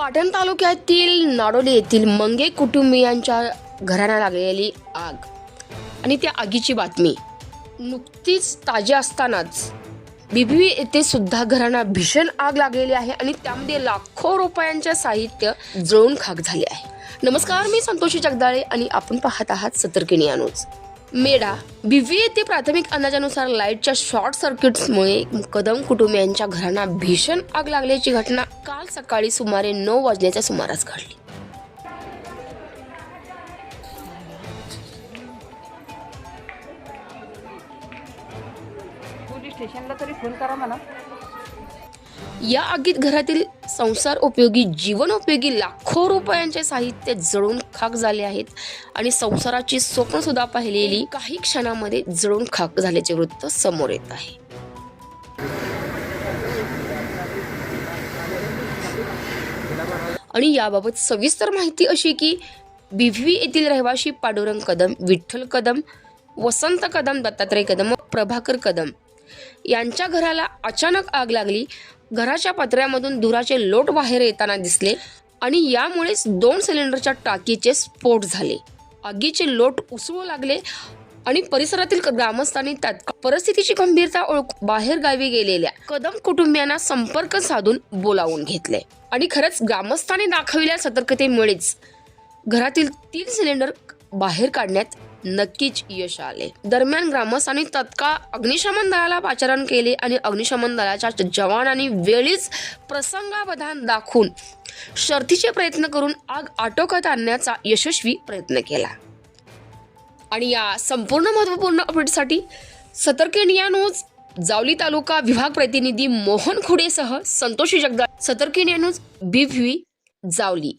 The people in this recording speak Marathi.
पाटण तालुक्यातील नाडोली येथील मंगे कुटुंबियांच्या घराला लागलेली आग आणि त्या आगीची बातमी नुकतीच ताजी असतानाच बिबवी येथे सुद्धा घरांना भीषण आग लागलेली आहे आणि त्यामध्ये लाखो रुपयांचे साहित्य जळून खाक झाले आहे। नमस्कार, मी संतोषी जगदाळे आणि आपण पाहत आहात सतर्कणी न्यूज। मेढा बिबवी येथे प्राथमिक अंदाजानुसार लाईटच्या शॉर्ट सर्किट्समुळे कदम कुटुंबियांच्या घरांना भीषण आग लागल्याची घटना काल सकाळी सुमारे 9 वाजण्याच्या सुमारास घडली। पोलीस स्टेशनला तरी फोन करा म्हणा। या आगीत घरातील संसार उपयोगी जीवनोपयोगी लाखो रुपयांचे साहित्य जळून खाक झाले आहेत आणि संसाराची स्वप्न सुद्धा पाहिलेली काही क्षणामध्ये जळून खाक झाल्याचे वृत्त समोर येत आहे। आणि याबाबत सविस्तर माहिती अशी की बिबवी येथील रहिवासी पांडुरंग कदम, विठ्ठल कदम, वसंत कदम, दत्तात्रय कदम व प्रभाकर कदम यांच्या घराला अचानक आग लागली। घराच्या पत्र्यामधून धुराचे लोट बाहेर येताना दिसले आणि यामुळेच 2 सिलेंडरच्या टाकीचे स्फोट झाले। आगीचे लोट उसळू लागले आणि परिसरातील ग्रामस्थांनी तात्काळ परिस्थितीची गंभीरता ओळखून बाहेर गावी गेलेल्या कदम कुटुंबियांना संपर्क साधून बोलावून घेतले आणि खरंच ग्रामस्थांनी दाखविलेल्या सतर्कतेमुळेच घरातील 3 सिलेंडर बाहेर काढण्यात नक्कीच यश आले। दरम्यान ग्रामस्थांनी तत्काळ अग्निशमन दलाला पाचारण केले आणि अग्निशमन दलाच्या जवानांनी वेळीच प्रसंगावधान दाखवून शर्थीचे प्रयत्न करून आग आटोक्यात आणण्याचा यशस्वी प्रयत्न केला। आणि या संपूर्ण महत्त्वपूर्ण अपडेटसाठी सतर्कणी न्यूज जावली तालुका विभाग प्रतिनिधी मोहन खुडेसह संतोषी जगदाळे, सतर्कणी न्यूज बिबवी जावली।